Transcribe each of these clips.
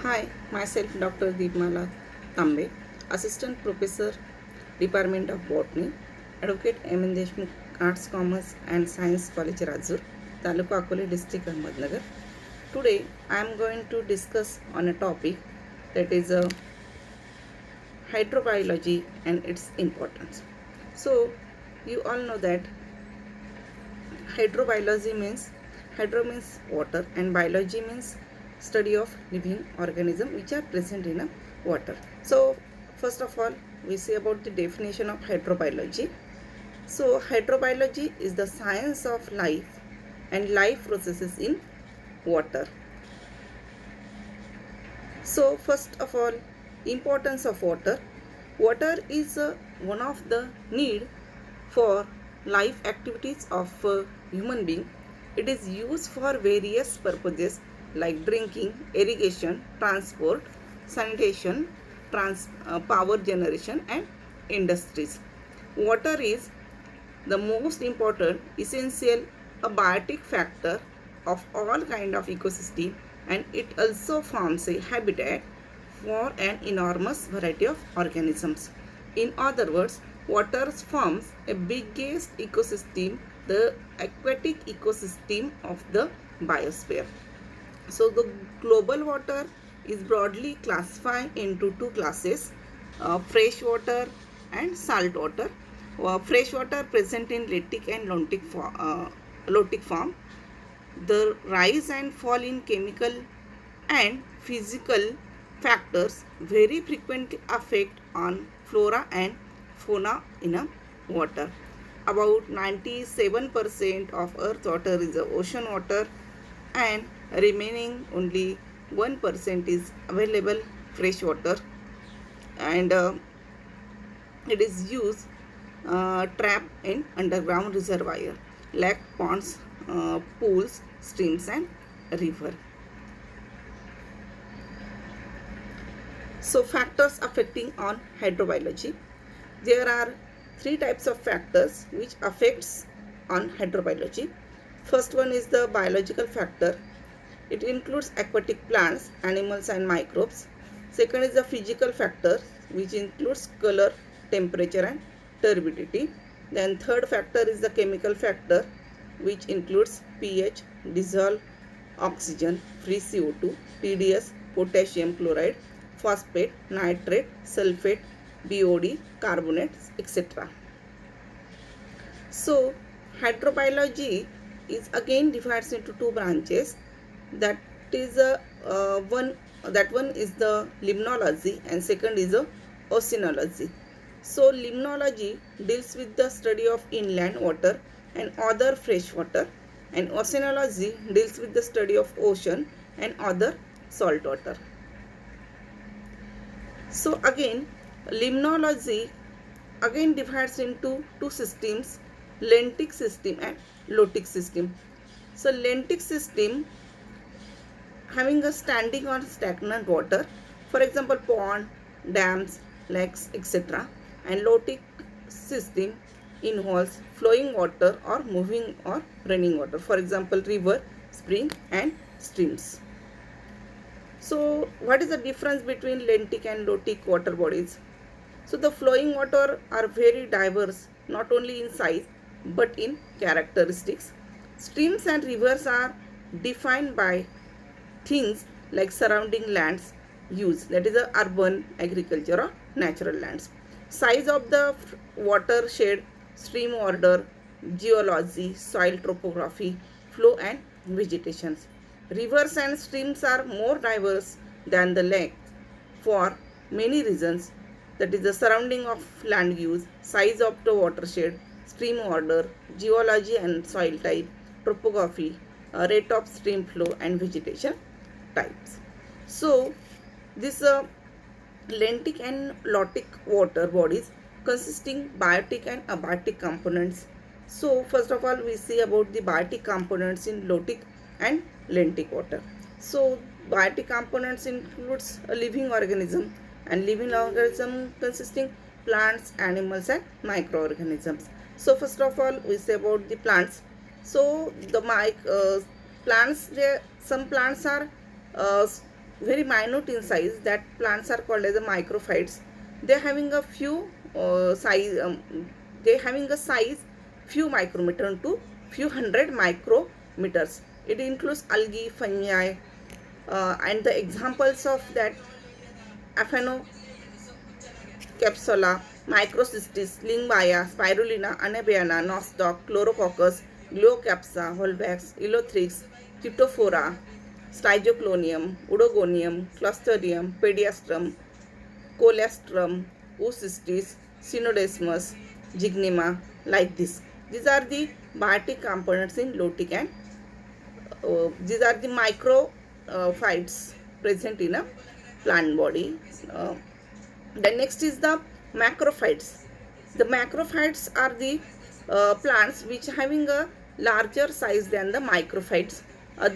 Hi, myself Dr. Deepmala Tambe, Assistant Professor, Department of Botany, Advocate M. N. Deshmukh Arts, Commerce and Science College, Rajur, Taluka Akoli District, Ahmednagar. Today, I am going to discuss on a topic that is hydrobiology and its importance. So, you all know that hydrobiology means hydro means water and biology means study of living organism which are present in a water. So first of all we see about the definition of hydrobiology. So hydrobiology is the science of life and life processes in water. So first of all, importance of water. Water is one of the need for life activities of human being. It is used for various purposes like drinking, irrigation, transport, sanitation, power generation and industries. Water is the most important essential a biotic factor of all kind of ecosystem, and it also forms a habitat for an enormous variety of organisms. In other words, water forms a biggest ecosystem, the aquatic ecosystem of the biosphere. So the global water is broadly classified into two classes, fresh water and salt water. Fresh water present in lactic and lotic form. The rise and fall in chemical and physical factors very frequently affect on flora and fauna in a water. About 97% of earth water is ocean water, and remaining only 1% is available fresh water, and it is used trapped in underground reservoir, lake, ponds, pools, streams and river. So factors affecting on hydrobiology. There are three types of factors which affects on hydrobiology. First one is the biological factor. It includes aquatic plants, animals and microbes. Second is the physical factor which includes color, temperature and turbidity. Then third factor is the chemical factor which includes pH, dissolved oxygen, free CO2, TDS, potassium chloride, phosphate, nitrate, sulfate, BOD, carbonates, etc. So hydrobiology is again divided into two branches. That is one is the limnology and second is the oceanology. So limnology deals with the study of inland water and other fresh water, and oceanology deals with the study of ocean and other salt water. So again, limnology again divides into two systems, lentic system and lotic system. So lentic system having a standing or stagnant water, for example pond, dams, lakes, etc. And lotic system involves flowing water or moving or running water, for example river, spring and streams. So what is the difference between lentic and lotic water bodies? So the flowing water are very diverse, not only in size but in characteristics. Streams and rivers are defined by things like surrounding lands use, that is a urban, agriculture or natural lands. Size of the watershed, stream order, geology, soil topography, flow and vegetation. Rivers and streams are more diverse than the lakes for many reasons, that is the surrounding of land use, size of the watershed, stream order, geology and soil type, topography, rate of stream flow and vegetation types. So this lentic and lotic water bodies consisting biotic and abiotic components. So first of all we see about the biotic components in lotic and lentic water. So biotic components includes a living organism, and living organism consisting plants, animals and microorganisms. So first of all we say about the plants. So the plants, there some plants are very minute in size. That plants are called as the microphytes. They having a few size. They having a size few micrometer to few hundred micrometers. It includes algae, fungi, and the examples of that Capsula, Microcystis, Lingvaya, Spirulina, Anabaena, Nostoc, Chlorococcus, Gluocapsa, Holvax, Illothrix, Cryptophora, Stygoclonium, Udogonium, Clostridium, Pediastrum, Colostrum, Oocysts, Synodesmus, Gygnema, like this. These are the biotic components in lotic, and these are the microphytes present in a plant body. Then next is the macrophytes. The macrophytes are the plants which having a larger size than the microphytes.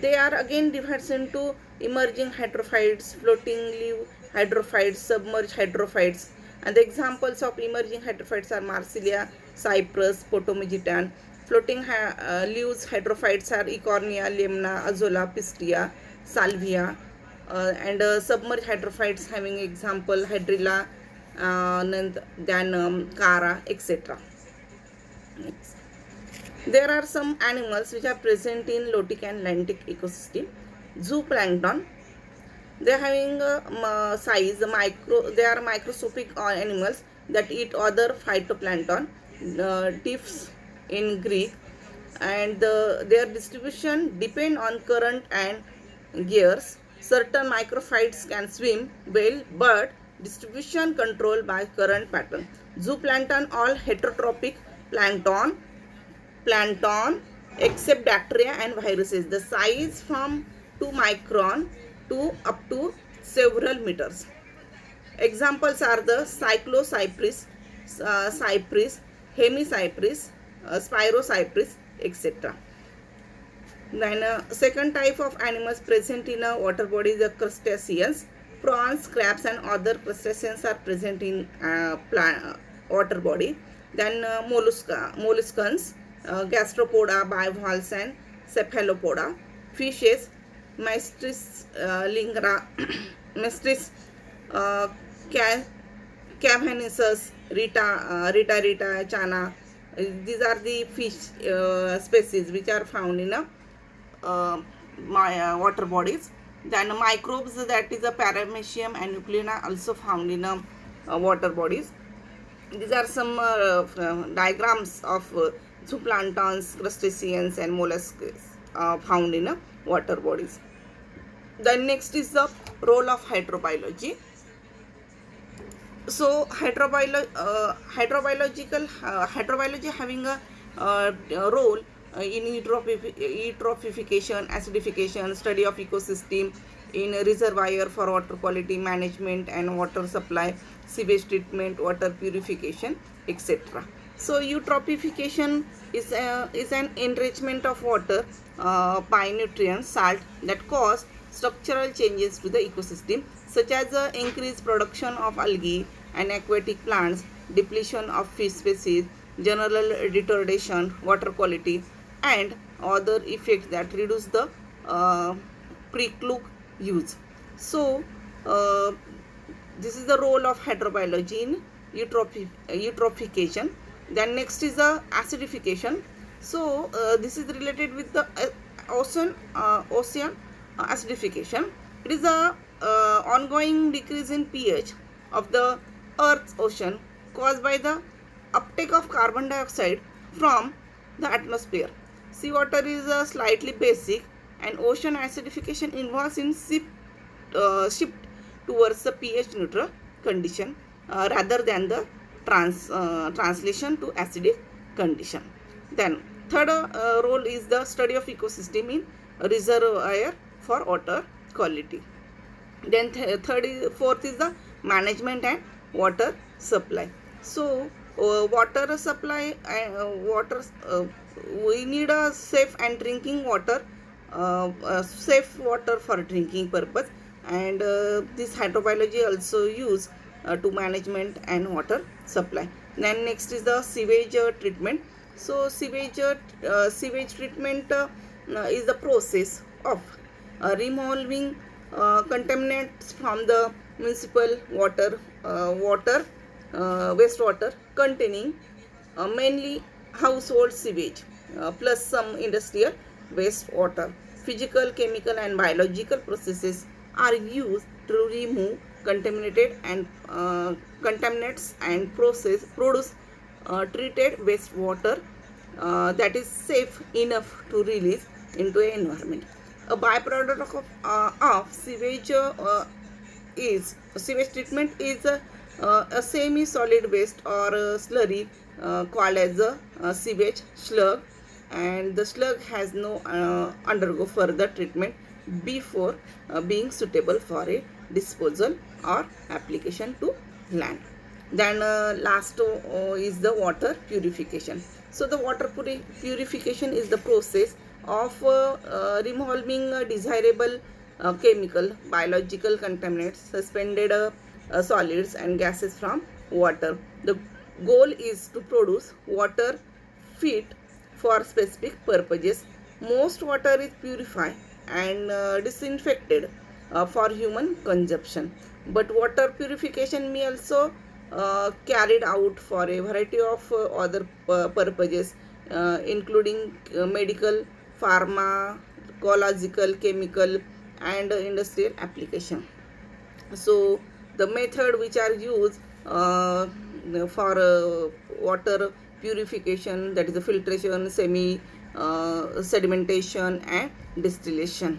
They are again divided into emerging hydrophytes, floating leaf hydrophytes, submerged hydrophytes. And the examples of emerging hydrophytes are Marsilia, Cyprus, Potamogeton. Floating leaves hydrophytes are Ecornia, Lemna, Azolla, Pistia, Salvia. And submerged hydrophytes having example Hydrilla, then Cara, etc. There are some animals which are present in lotic and lentic ecosystem. Zooplankton. They are having a size micro. They are microscopic animals that eat other phytoplankton, nymphs in Greek, and their distribution depend on current and gears. Certain microphytes can swim well, but distribution controlled by current pattern. Zooplankton all heterotrophic plankton except bacteria and viruses. The size from 2 micron to up to several meters. Examples are the Cyclocypris, Cypris, Hemicypris, Spirocypris, etc. Then second type of animals present in a water body is the crustaceans. Prawns, crabs and other crustaceans are present in water body. Then molluscans, gastropoda, bivalves and cephalopoda. Fishes, Maestris lingra, Maestris cavanisus, Rita, Chana. These are the fish species which are found in water bodies. Then microbes, that is a Paramecium and Euglena, also found in water bodies. These are some diagrams of zooplanktons, crustaceans and mollusks found in water bodies. Then next is the role of hydrobiology. So hydrobiology having a role in eutrophication, acidification, study of ecosystem, in reservoir for water quality management and water supply, sewage treatment, water purification, etc. So eutrophication is an enrichment of water by nutrients, salt, that cause structural changes to the ecosystem, such as the increased production of algae and aquatic plants, depletion of fish species, general deterioration, water quality, and other effects that reduce the preclude use. So this is the role of hydrobiology in eutrophication. Then next is the acidification. So this is related with the ocean acidification. It is a ongoing decrease in pH of the Earth's ocean caused by the uptake of carbon dioxide from the atmosphere. Seawater is slightly basic, and ocean acidification involves in shift towards the pH neutral condition rather than the translation to acidic condition. Then third role is the study of ecosystem in reservoir for water quality. Then fourth is the management and water supply. So water supply, we need a safe and drinking water, safe water for drinking purpose, and this hydrobiology also use to management and water supply. Then next is the sewage treatment. So sewage treatment is the process of removing contaminants from the municipal wastewater containing mainly household sewage plus some industrial wastewater. Physical, chemical, and biological processes are used to remove contaminated and contaminants and produce treated wastewater that is safe enough to release into the environment. A byproduct of sewage treatment is a semi-solid waste or a slurry called as a sewage slug, and the slug has no undergo further treatment before being suitable for a disposal or application to land. Then last is the water purification. So the water purification is the process of removing desirable chemical, biological contaminants, suspended solids and gases from water. The goal is to produce water fit for specific purposes. Most water is purified and disinfected for human consumption, but water purification may also carried out for a variety of other purposes, including medical, pharmacological, chemical, and industrial application. So the method which are used for water purification, that is the filtration, semi sedimentation, and distillation.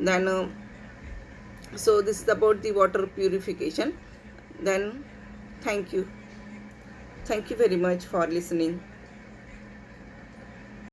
Then so this is about the water purification. Then thank you very much for listening.